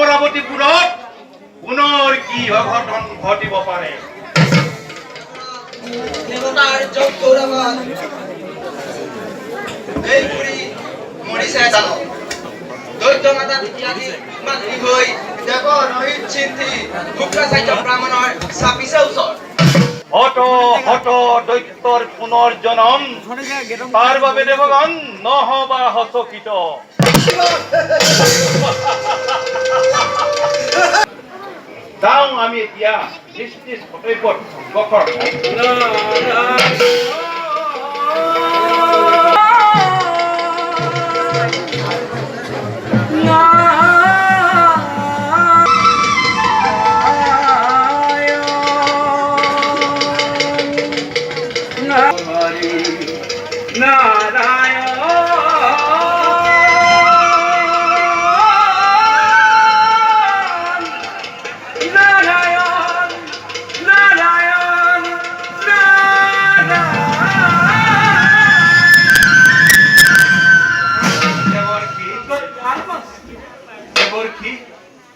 অমৰাৱতীপুৰত পুনৰ কি অঘটন ঘটিব পাৰে। দেৱতাৰ যোগ গৌৰৱত এই বুঢ়ী মৰিছে জানো। দৈত্য মাতা ইত্যাদি মাতৃ হৈ দেৱৰ ৰহিত চিন্তি শুক্ৰাচাৰ্য ব্ৰাহ্মণৰ চাপিছে ওচৰ। হত হত দৈত্যৰ পুনৰ জনম, তাৰ বাবে দেৱগণ নহবা হচকিত। যাওঁ আমি এতিয়া নিজ নিজ কৰ্তব্যত অগ্ৰসৰ হওঁ।